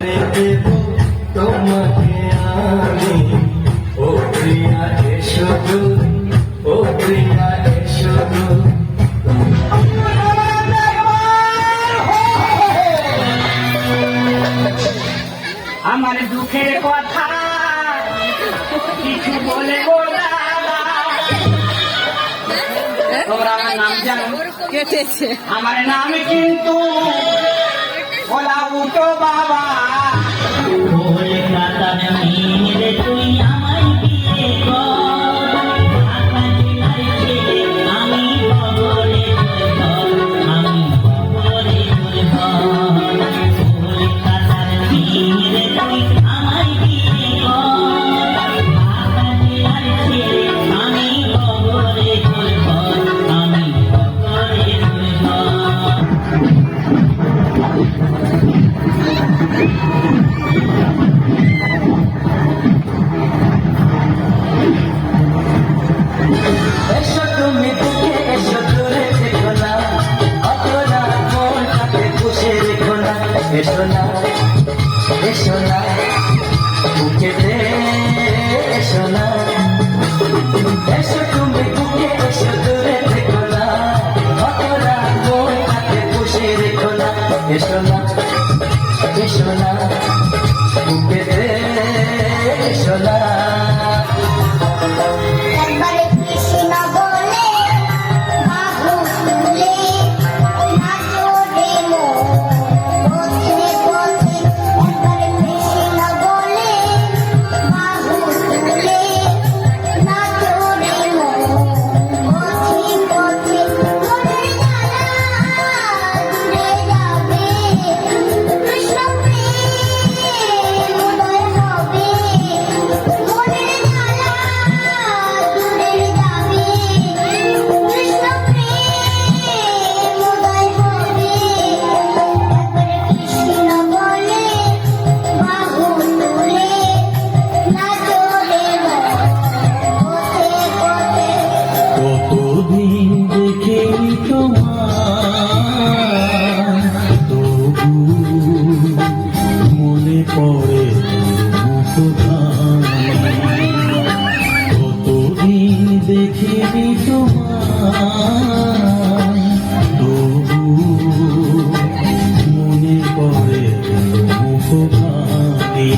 দেব তোমাকে আমি, ও প্রিয়া এসো গো, ও প্রিয়া এসো গো। আমার দুঃখের কথা কিছু বলে গো দাদা, তোমরা আমার নাম জানো? কেটেছে আমার নাম কিন্তু বলা উঠো বাবা। কলকাতার মেয়ে তুই আমায় বিয়ে কর, আকাশের ছেলে আমি খবরে আমি খবরে কলকাতার মেয়ে তুই আমায় বিয়ে কর, আকাশের ছেলে আমি খবরে আমি খবরে এসো তুমি বুকে এসো দূরে দেখো না, অতটা মনটাকে পুষে রেখো না। এসো না এসো না বুকেতে এসো না, এসো তুমি বুকে এসো দূরে দেখো না, অতটা মনটাকে পুষে রেখো না। এসো না এসো না বুকেতে এসো না। একবারে কৃষ্ণ বলে বাহু তুলে নাচো রে মন পথে পথে। একবারে কৃষ্ণ বলে বাহু তুলে নাচো রে মন পথে পথে। মনের জ্বালা দূরে যাবে, কৃষ্ণ প্রেম উদয় হবে। মনের জ্বালা দূরে যাবে, কৃষ্ণ প্রেম উদয় হবে। একবারে কৃষ্ণ বলে বাহু তুলে নাচো রে মন পথে পথে। কতদিন দেখিনি তোমার, তবু মনে পড়ে মুখখানি। কতদিন দেখিনি তোমার, তবু মনে পড়ে মুখখানি।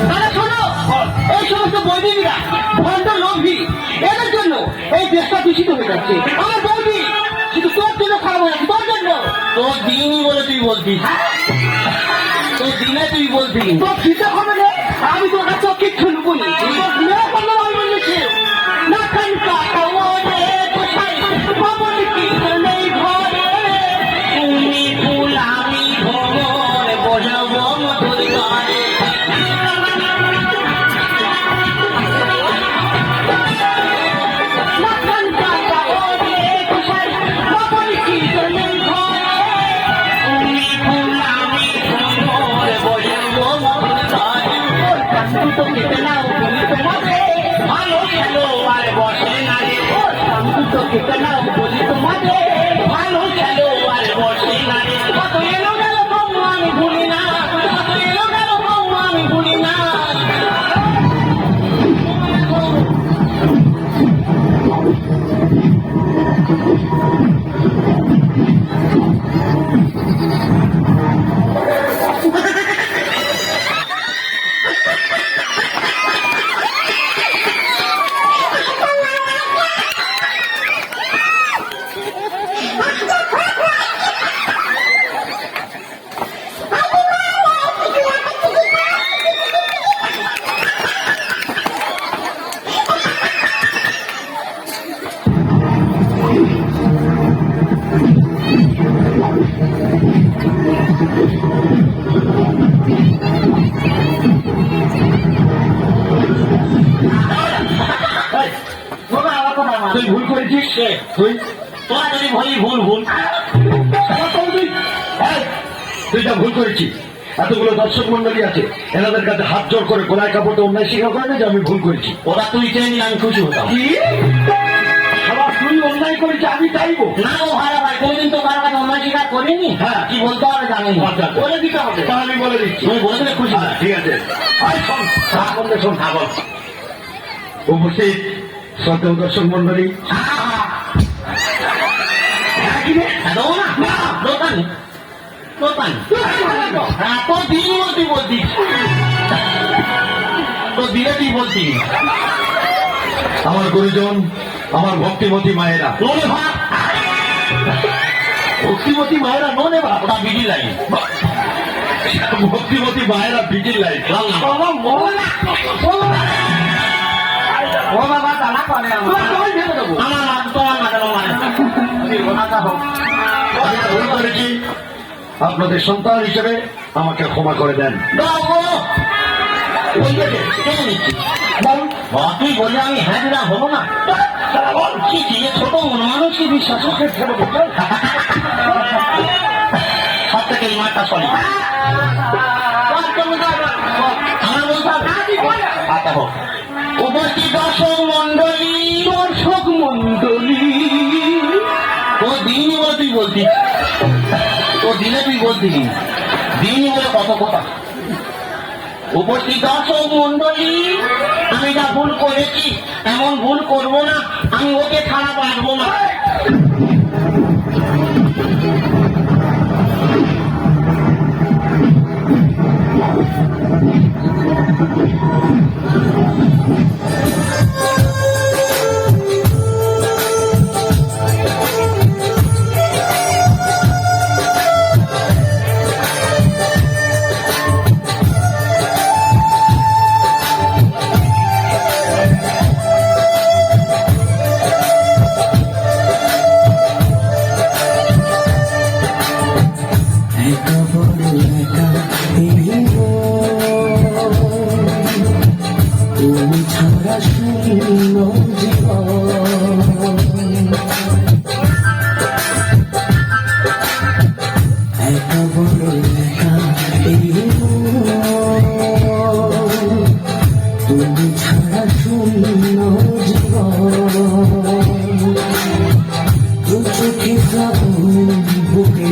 তাহলে শোনো, এই সমস্ত বৈদিকরা ভণ্ড লোভী, এদের জন্য এই দেশটা দূষিত হয়ে যাচ্ছে। আমার বৌদি শুধু তোর জন্য খারাপ হয়ে যাচ্ছে, তোর জন্য। তোর দিনই বলে তুই বলবি, তোর দিনে তুই বলবি। তোর খিদে হবে রে, আমি তোর কাছে কিচ্ছু লুকুনি। তোর মেয়ে বললো আমি বলেছি না কানকা খাওয়ারে কোথায় খবর কি নেই ঘরে। তুমি ফুল আমি ভ্রমণ বোঝাবো মধুর গানে। না কানকা খাওয়ারে কোথায় খবর কি নেই ঘরে। তুমি ফুল আমি ভ্রমণ বোঝাবো মধুর গানে। তো কেটে নাও বলি তোমাদের ভালো খেলো আর বসে না রে, তো কেটে নাও বলি তোমাদের ভালো খেলো আর বসে না রে। কত এলো গেল বউ আমি ভুলি না, কত এলো গেল বউ আমি ভুলি না। এই, বাবা আমার কথা আমার তুই ভুল করেছিস তুই তোরা যদি বলি ভুল ভুল এই, তুই যা ভুল করেছিস। এতগুলো দর্শক মন্ডলী আছে, এনাদের কাছে হাত জোর করে গোলায় কাপড়ে অন্যায় স্বীকার করে না যে আমি ভুল করেছি। ওরা তুই চেয়ে নিলে আমি খুশি হতাম কি আবার তুই অন্যায় করেছি আমি চাইবো? না ও ভাড়া ভাই কোনদিন তো কারো কাছে অন্যায় স্বীকার করিনি হ্যাঁ। কি বলতে হবে জানি আচ্ছা, আচ্ছা। বলে দিতে হবে তা আমি বলে দিচ্ছি। তুমি বলে দিলে খুশি হ্যাঁ, ঠিক আছে। আয় শোন, বললে শোন। উপস্থিত শ্রদ্ধেয় দর্শক মন্ডলী, দেবো না না দোকান দোকান হ্যাঁ তোর দিন বলতি বলতি তো দিলে তুই বলতি আমার গুরুজন, আমার ভক্তিমতী মায়েরা, নোনে ভাত ভক্তিমতী মায়েরা ননে বা ওটা বিধি লাইন ভক্তিমতী মায়েরা বিজির লাইট বাবা বলো না বলো না ও বাবা দাদা করে আমার তোমার মাথা মানে কথা হোক আমি ভুল করেছি, আপনাদের সন্তান হিসেবে আমাকে ক্ষমা করে দেন। তুই বললে আমি হ্যাঁ দিলাম হবো না কি দিয়ে ছোট মন মানুষ কি বিশ্বাস সব থেকে এই মাঠটা চলে আমার বলতে আচ্ছা হোক উপস্থিত দর্শক মন্ডলী ও দিনই বলে তুই বলতি ও দিনে তুই বলতি দিনই বলে কত কথা উপস্থিত দর্শক মন্ডলী আমি যা ভুল করেছি এমন ভুল করব না আমি ওকে খারাপ রাখবো না একা বড় একা এই মন, তুমি ছাড়া শূন্য জীবন। একা বড় একা এই মন, তুমি ছাড়া শূন্য জীবন। দু চোখে শ্রাবণ বুকে